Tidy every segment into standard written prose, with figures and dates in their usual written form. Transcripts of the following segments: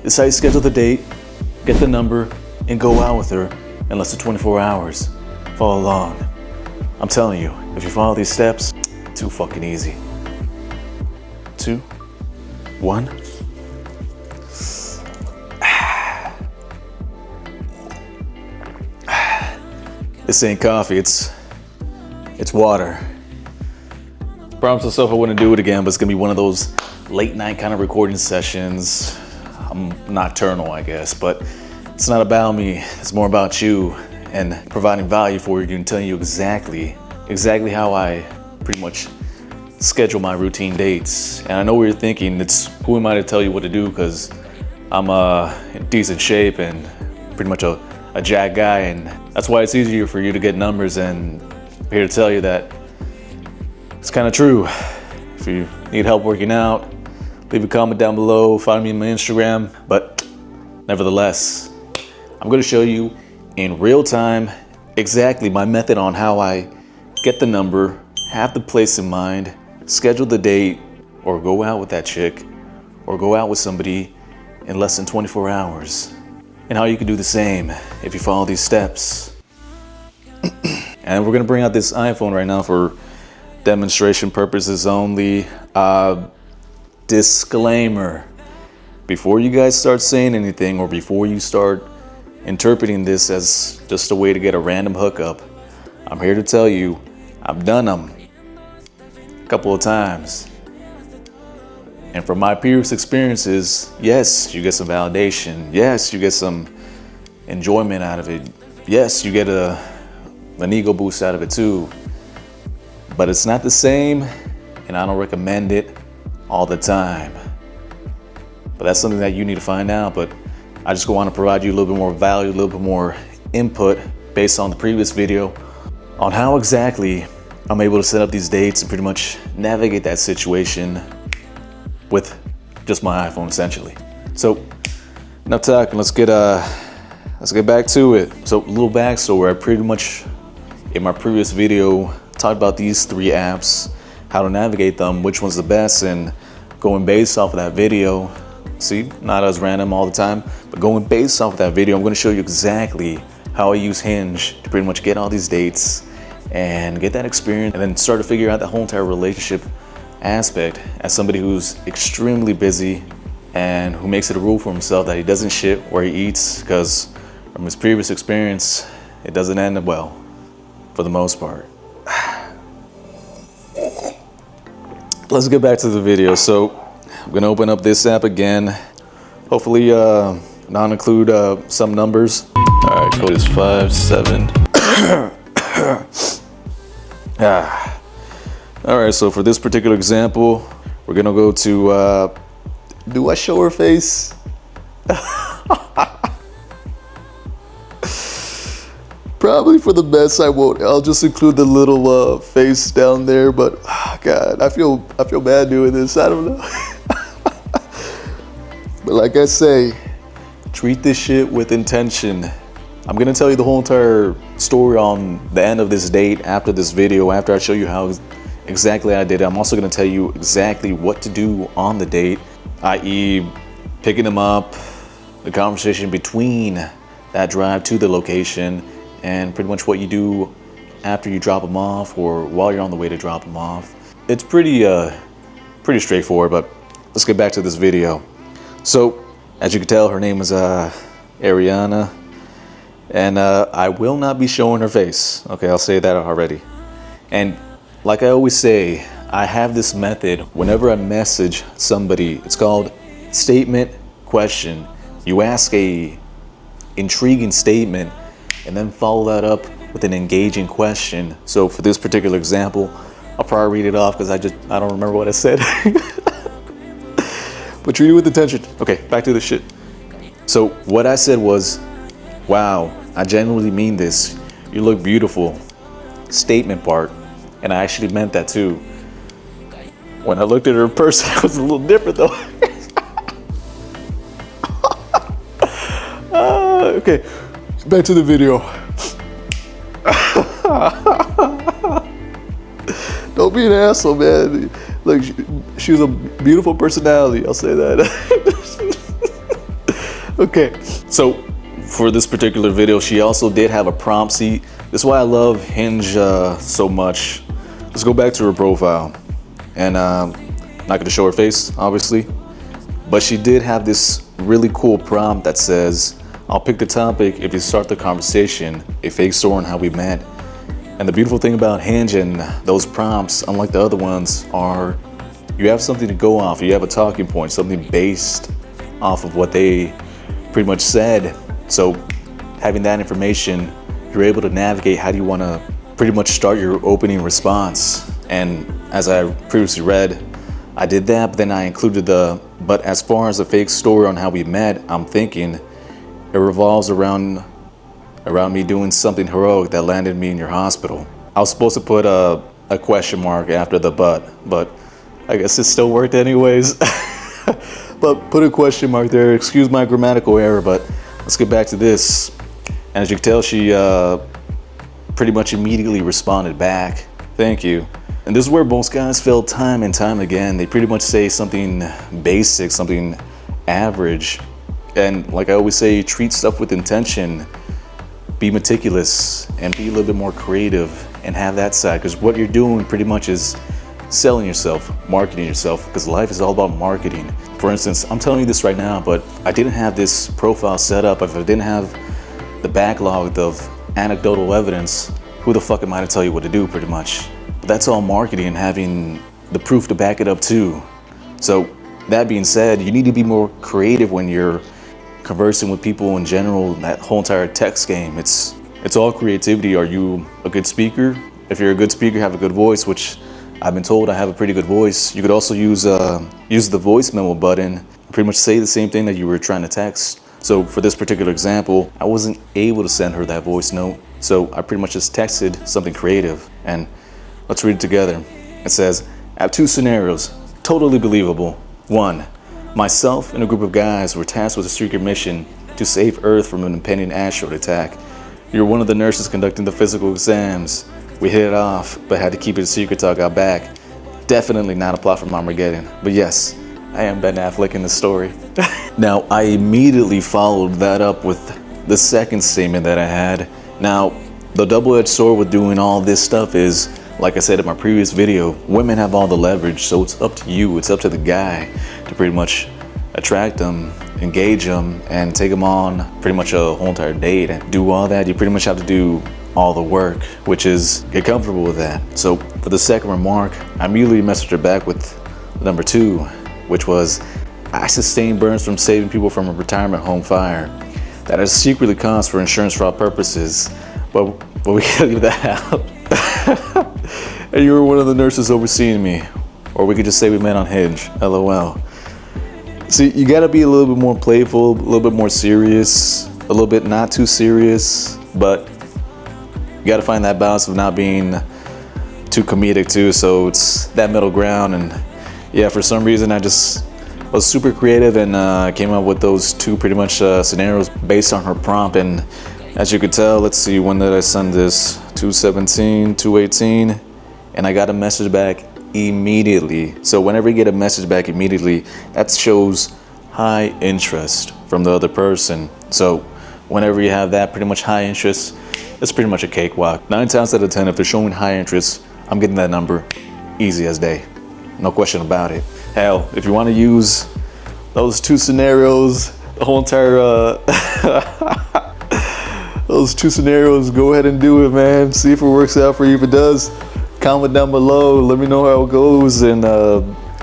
This is how you schedule the date, get the number, and go out with her in less than 24 hours. Follow along. I'm telling you, if you follow these steps, too fucking easy. 2, 1. This ain't coffee, it's water. Promised myself I wouldn't do it again, but it's gonna be one of those late night kind of recording sessions. I'm nocturnal, I guess, but it's not about me. It's more about you and providing value for you and telling you exactly how I pretty much schedule my routine dates. And I know what you're thinking. It's who am I to tell you what to do, because I'm in decent shape and pretty much a jacked guy, and that's why it's easier for you to get numbers, and I'm here to tell you that it's kind of true. If you need help working out, leave a comment down below, find me on my Instagram. But nevertheless, I'm gonna show you in real time exactly my method on how I get the number, have the place in mind, schedule the date, or go out with that chick, or go out with somebody in less than 24 hours. And how you can do the same if you follow these steps. And we're gonna bring out this iPhone right now for demonstration purposes only. Disclaimer, before you guys start saying anything, or before you start interpreting this as just a way to get a random hookup, I'm here to tell you, I've done them a couple of times. And from my previous experiences, yes, you get some validation. Yes, you get some enjoyment out of it. Yes, you get an ego boost out of it too. But it's not the same, and I don't recommend it all the time. But that's something that you need to find out. But I just want to provide you a little bit more value, a little bit more input based on the previous video on how exactly I'm able to set up these dates and pretty much navigate that situation with just my iPhone, essentially. So enough talking, let's get back to it. So a little backstory, I pretty much in my previous video talked about these 3 apps, how to navigate them, which one's the best, and going based off of that video. See, not as random all the time, but going based off of that video, I'm going to show you exactly how I use Hinge to pretty much get all these dates and get that experience, and then start to figure out the whole entire relationship aspect as somebody who's extremely busy and who makes it a rule for himself that he doesn't shit where he eats, because from his previous experience, it doesn't end well for the most part. Let's get back to the video. So I'm gonna open up this app again. Hopefully not include some numbers. All right, code is 57. All right, so for this particular example, we're gonna go to, do I show her face? Probably for the best I won't. I'll just include the little face down there, but God, I feel bad doing this, I don't know. But like I say, treat this shit with intention. I'm gonna tell you the whole entire story on the end of this date after this video, after I show you how exactly I did it. I'm also gonna tell you exactly what to do on the date, i.e. picking them up, the conversation between that drive to the location, and pretty much what you do after you drop them off or while you're on the way to drop them off. It's pretty straightforward, but let's get back to this video. So, as you can tell, her name is Ariana, and I will not be showing her face. Okay, I'll say that already. And like I always say, I have this method whenever I message somebody. It's called statement question. You ask a intriguing statement and then follow that up with an engaging question. So for this particular example, I'll probably read it off because I don't remember what I said. But treat it with attention. Okay, back to the shit. So what I said was, wow, I genuinely mean this. You look beautiful. Statement part. And I actually meant that too. When I looked at her in person, it was a little different though. Okay, back to the video. Don't be an asshole, man. Look, she was a beautiful personality, I'll say that. Okay, so for this particular video, she also did have a prompt. See, this is why I love Hinge so much. Let's go back to her profile. And not gonna show her face, obviously. But she did have this really cool prompt that says, I'll pick the topic if you start the conversation, a fake story on how we met. And the beautiful thing about Hinge and those prompts, unlike the other ones, are you have something to go off. You have a talking point, something based off of what they pretty much said. So having that information, you're able to navigate how do you want to pretty much start your opening response. And as I previously read, I did that, but then I included but as far as a fake story on how we met, I'm thinking it revolves around me doing something heroic that landed me in your hospital. I was supposed to put a question mark after the but I guess it still worked anyways. But put a question mark there. Excuse my grammatical error, but let's get back to this. And as you can tell, she pretty much immediately responded back, thank you. And this is where most guys fail time and time again. They pretty much say something basic, something average. And like I always say, treat stuff with intention. Be meticulous and be a little bit more creative and have that side. Because what you're doing pretty much is selling yourself, marketing yourself, because life is all about marketing. For instance, I'm telling you this right now, but I didn't have this profile set up. If I didn't have the backlog of anecdotal evidence, who the fuck am I to tell you what to do, pretty much? But that's all marketing and having the proof to back it up too. So that being said, you need to be more creative when you're conversing with people in general. That whole entire text game, it's all creativity. Are you a good speaker? If you're a good speaker, have a good voice, which I've been told I have a pretty good voice. You could also use the voice memo button, pretty much say the same thing that you were trying to text. So for this particular example, I wasn't able to send her that voice note, so I pretty much just texted something creative. And let's read it together. It says, I have two scenarios, totally believable. One, myself and a group of guys were tasked with a secret mission to save Earth from an impending asteroid attack. You're one of the nurses conducting the physical exams. We hit it off, but had to keep it a secret till I got back. Definitely not a plot from Armageddon, but yes, I am Ben Affleck in the story. Now, I immediately followed that up with the second statement that I had. Now, the double-edged sword with doing all this stuff is, like I said in my previous video, women have all the leverage, so it's up to you, it's up to the guy to pretty much attract them, engage them, and take them on pretty much a whole entire date. And do all that, you pretty much have to do all the work, which is get comfortable with that. So for the second remark, I immediately messaged her back with number 2, which was, I sustained burns from saving people from a retirement home fire that is secretly caused for insurance fraud purposes, but we can leave that out. And you were one of the nurses overseeing me, or we could just say we met on Hinge, LOL. See, you gotta be a little bit more playful, a little bit more serious, a little bit not too serious, but you gotta find that balance of not being too comedic too, so it's that middle ground. And yeah, for some reason I just was super creative and came up with those two pretty much scenarios based on her prompt. And as you could tell, let's see, when did I send this? 2/17, 2/18, and I got a message back immediately. So whenever you get a message back immediately, that shows high interest from the other person. So whenever you have that pretty much high interest, it's pretty much a cakewalk. 9 times out of 10, if they're showing high interest, I'm getting that number easy as day. No question about it. Hell, if you want to use those 2 scenarios, the whole entire those 2 scenarios, go ahead and do it, man. See if it works out for you. If it does, comment down below, let me know how it goes, and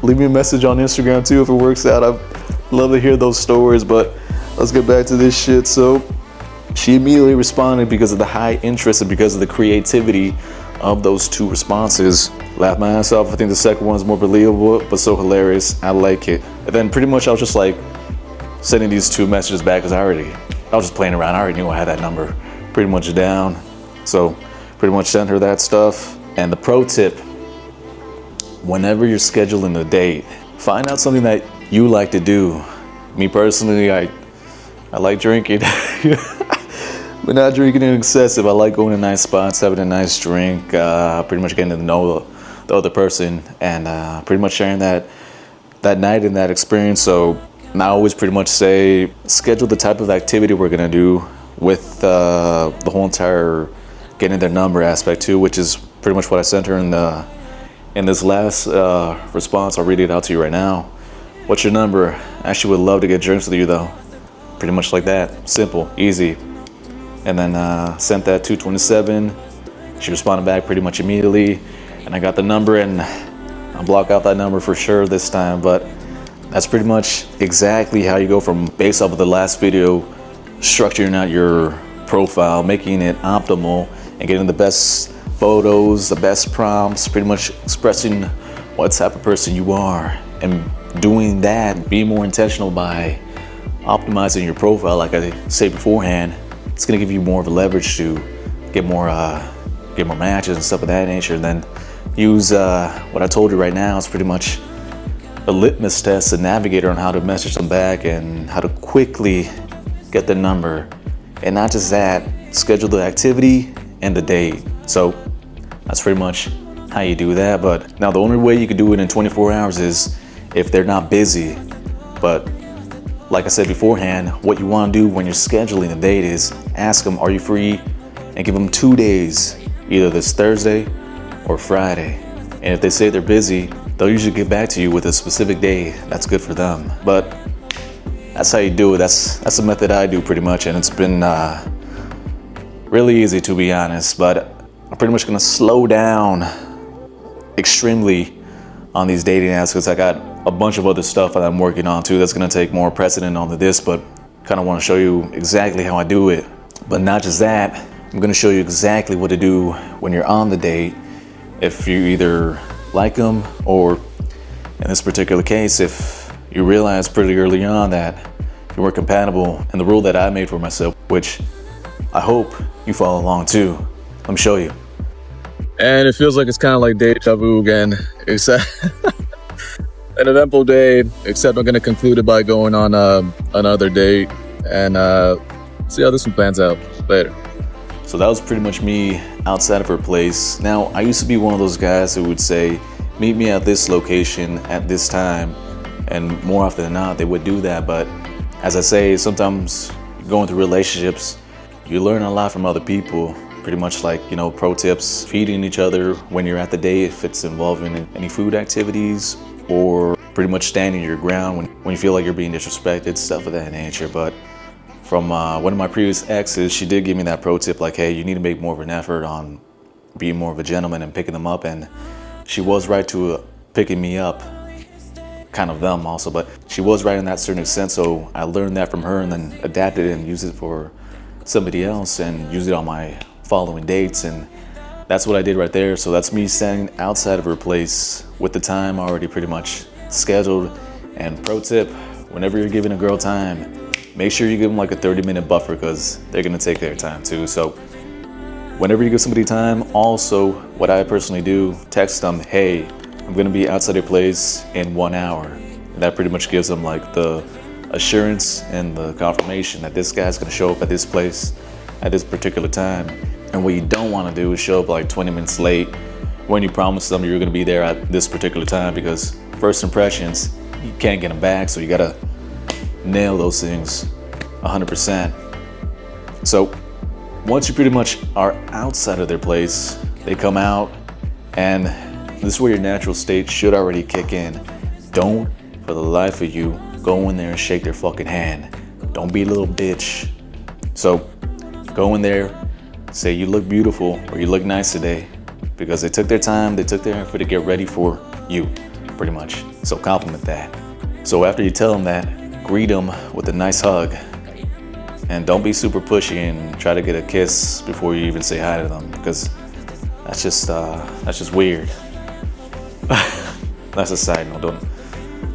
leave me a message on Instagram too if it works out. I'd love to hear those stories. But let's get back to this shit. So she immediately responded because of the high interest and because of the creativity of those 2 responses. Laughed my ass off. I think the second one is more believable, but so hilarious. I like it. And then pretty much I was just like sending these 2 messages back because I was just playing around. I already knew I had that number pretty much down. So pretty much sent her that stuff. And the pro tip, whenever you're scheduling a date, find out something that you like to do. Me personally, I like drinking. But not drinking in excessive. I like going to nice spots, having a nice drink, pretty much getting to know the other person, and pretty much sharing that night and that experience. So And I always pretty much say, schedule the type of activity we're gonna do with the whole entire getting their number aspect too, which is pretty much what I sent her in this last response. I'll read it out to you right now. What's your number? Actually would love to get drinks with you though. Pretty much like that, simple, easy. And then sent that 227. She responded back pretty much immediately, and I got the number, and I'll block out that number for sure this time. But that's pretty much exactly how you go from, based off of the last video, structuring out your profile, making it optimal, and getting the best photos, the best prompts, pretty much expressing what type of person you are. And doing that, being more intentional by optimizing your profile, like I said beforehand, it's gonna give you more of a leverage to get more matches and stuff of that nature. And then use what I told you right now is pretty much a litmus test, a navigator on how to message them back and how to quickly get the number. And not just that, schedule the activity and the date. So that's pretty much how you do that. But now the only way you can do it in 24 hours is if they're not busy. But like I said beforehand, what you want to do when you're scheduling a date is ask them, are you free? And give them 2 days, either this Thursday or Friday. And if they say they're busy, they'll usually get back to you with a specific day that's good for them. But that's how you do it. That's the method I do pretty much. And it's been really easy, to be honest. But I'm pretty much gonna slow down extremely on these dating apps because I got a bunch of other stuff that I'm working on too that's gonna take more precedent on this, but kind of want to show you exactly how I do it. But not just that, I'm gonna show you exactly what to do when you're on the date if you either like them, or in this particular case, if you realize pretty early on that you weren't compatible. And the rule that I made for myself, which I hope you follow along too. Let me show you. And it feels like it's kind of like deja vu again, except an eventful day, except I'm gonna conclude it by going on another date and see how this one plans out later. So that was pretty much me outside of her place. Now, I used to be one of those guys who would say, meet me at this location at this time. And more often than not, they would do that. But as I say, sometimes going through relationships, you learn a lot from other people. Pretty much like, you know, pro tips, feeding each other when you're at the date, if it's involving any food activities, or pretty much standing your ground when you feel like you're being disrespected, stuff of that nature. But from one of my previous exes, she did give me that pro tip, like, hey, you need to make more of an effort on being more of a gentleman and picking them up. And she was right to picking me up, kind of them also, but she was right in that certain extent. So I learned that from her and then adapted it and used it for somebody else and used it on my following dates. And that's what I did right there. So that's me standing outside of her place with the time already pretty much scheduled. And pro tip, whenever you're giving a girl time, make sure you give them like a 30-minute buffer because they're gonna take their time too. So whenever you give somebody time, also what I personally do, text them, hey, I'm gonna be outside your place in 1 hour. And that pretty much gives them like the assurance and the confirmation that this guy's gonna show up at this place at this particular time. And what you don't wanna do is show up like 20 minutes late when you promised them you're gonna be there at this particular time, because first impressions, you can't get them back. So you gotta nail those things 100%. So once you pretty much are outside of their place, they come out, and this is where your natural state should already kick in. Don't, for the life of you, go in there and shake their fucking hand. Don't be a little bitch. So go in there, say you look beautiful or you look nice today, because they took their time, they took their effort to get ready for you, pretty much. So compliment that. So after you tell them that, greet them with a nice hug, and don't be super pushy and try to get a kiss before you even say hi to them, because that's just weird. That's a side note.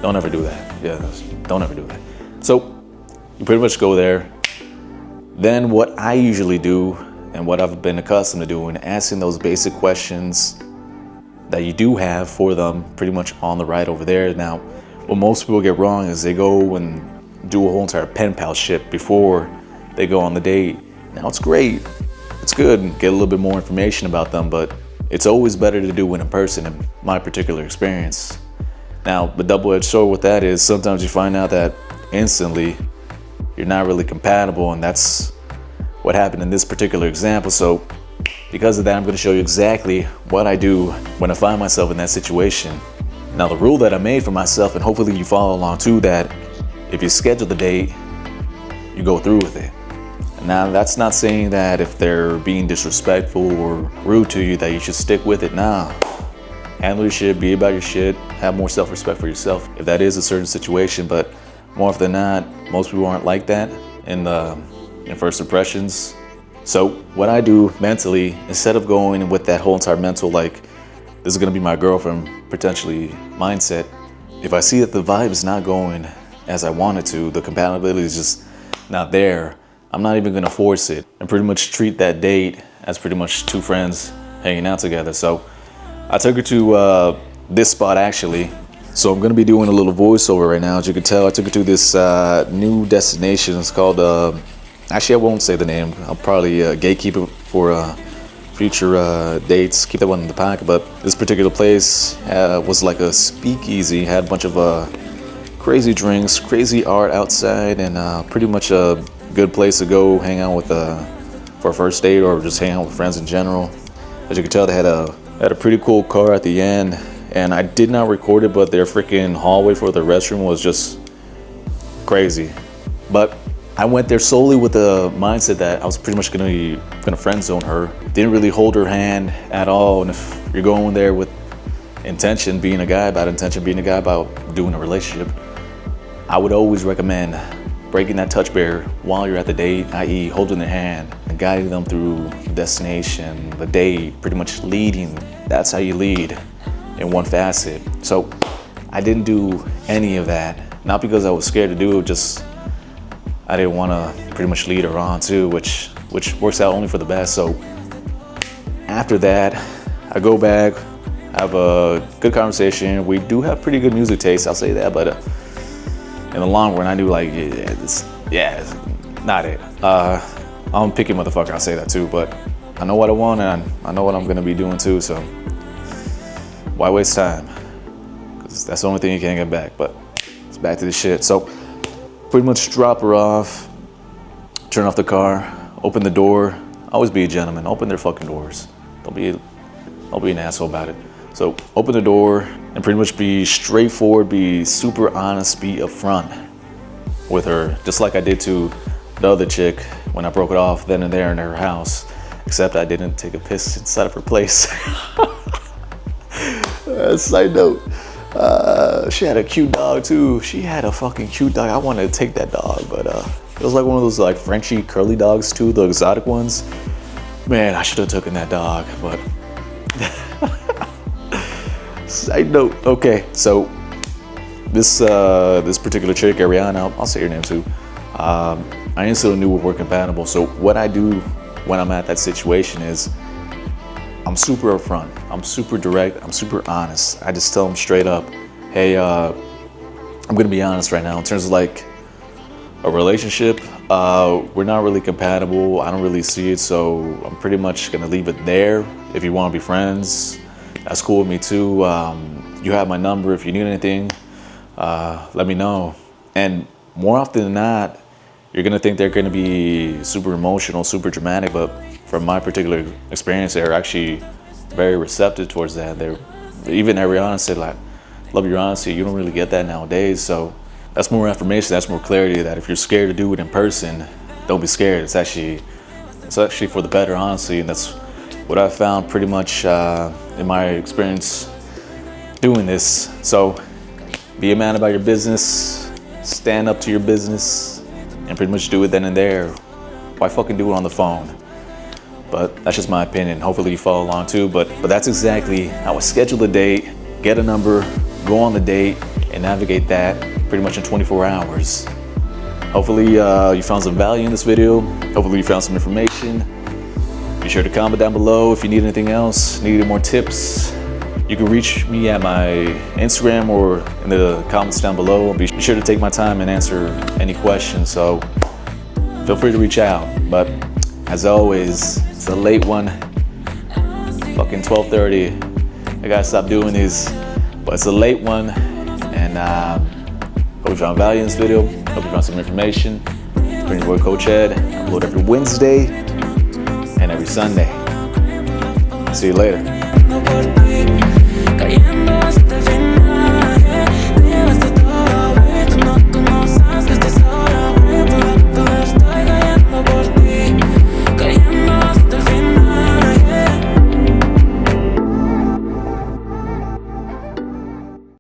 Don't ever do that. Yeah, don't ever do that. So you pretty much go there. Then what I usually do, and what I've been accustomed to doing, asking those basic questions that you do have for them pretty much on the right over there. Now, what most people get wrong is they go and do a whole entire pen pal shit before they go on the date. Now, it's great, it's good, get a little bit more information about them, but it's always better to do it in person, in my particular experience. Now, the double-edged sword with that is sometimes you find out that instantly, you're not really compatible, and that's what happened in this particular example. So because of that, I'm going to show you exactly what I do when I find myself in that situation. Now, the rule that I made for myself, and hopefully you follow along too, that if you schedule the date, you go through with it. Now, that's not saying that if they're being disrespectful or rude to you that you should stick with it. Nah, handle your shit, be about your shit, have more self-respect for yourself if that is a certain situation. But more often than not, most people aren't like that in first impressions. So what I do mentally, instead of going with that whole entire mental, like, this is gonna be my girlfriend, potentially mindset, if I see that the vibe is not going as I want it to, the compatibility is just not there, I'm not even gonna force it and pretty much treat that date as pretty much two friends hanging out together. So I took her to this spot actually. So I'm gonna be doing a little voiceover right now. As you can tell, I took her to this new destination. It's called, actually I won't say the name. I'll probably gatekeep it for future dates. Keep that one in the pocket. But this particular place was like a speakeasy, had a bunch of crazy drinks, crazy art outside, and pretty much a good place to go hang out with for a first date or just hang out with friends in general. As you can tell, they had a pretty cool car at the end, and I did not record it, but their freaking hallway for the restroom was just crazy. But I went there solely with the mindset that I was pretty much gonna friend zone her. Didn't really hold her hand at all. And if you're going there with intention, being a guy about doing a relationship, I would always recommend breaking that touch barrier while you're at the date, i.e. holding their hand and guiding them through the destination, the date, pretty much leading. That's how you lead in one facet. So I didn't do any of that, not because I was scared to do it, just I didn't want to pretty much lead her on too, which works out only for the best. So after that, I go back, have a good conversation. We do have pretty good music taste, I'll say that, but in the long run, I knew like, it's not it. I'm a picky motherfucker, I'll say that too, but I know what I want and I know what I'm gonna be doing too, so why waste time? Because that's the only thing you can't get back, but it's back to the shit. So pretty much drop her off, turn off the car, open the door. Always be a gentleman, open their fucking doors. Don't be an asshole about it. So open the door and pretty much be straightforward, be super honest, be upfront with her, just like I did to the other chick when I broke it off then and there in her house, except I didn't take a piss inside of her place. Side note, she had a cute dog too. She had a fucking cute dog. I wanted to take that dog, but it was like one of those like Frenchy curly dogs too, the exotic ones. Man, I should have taken that dog, but side note. Okay, so this particular chick, Ariana, I'll say her name too. I instantly knew we're compatible. So what I do when I'm at that situation is I'm super upfront, I'm super direct, I'm super honest. I just tell them straight up, hey, I'm gonna be honest right now in terms of like a relationship, we're not really compatible. I don't really see it, so I'm pretty much gonna leave it there. If you wanna be friends, that's cool with me too. You have my number. If you need anything, let me know. And more often than not, you're gonna think they're gonna be super emotional, super dramatic, but from my particular experience, they're actually very receptive towards that. Even Ariana said, like, love your honesty. You don't really get that nowadays. So that's more affirmation, that's more clarity, that if you're scared to do it in person, don't be scared. It's actually for the better, honestly. And that's what I've found pretty much in my experience doing this. So be a man about your business, stand up to your business, and pretty much do it then and there. Why fucking do it on the phone? But that's just my opinion. Hopefully you follow along too. But that's exactly how I schedule a date, get a number, go on the date, and navigate that pretty much in 24 hours. Hopefully you found some value in this video. Hopefully you found some information. Be sure to comment down below if you need anything else, need any more tips. You can reach me at my Instagram or in the comments down below. Be sure to take my time and answer any questions, so feel free to reach out. But as always, it's a late one, fucking 12:30. I gotta stop doing these, but it's a late one, and hope you found value in this video. Hope you found some information. It's been your boy Coach Ed. I upload every Wednesday and every Sunday. See you later.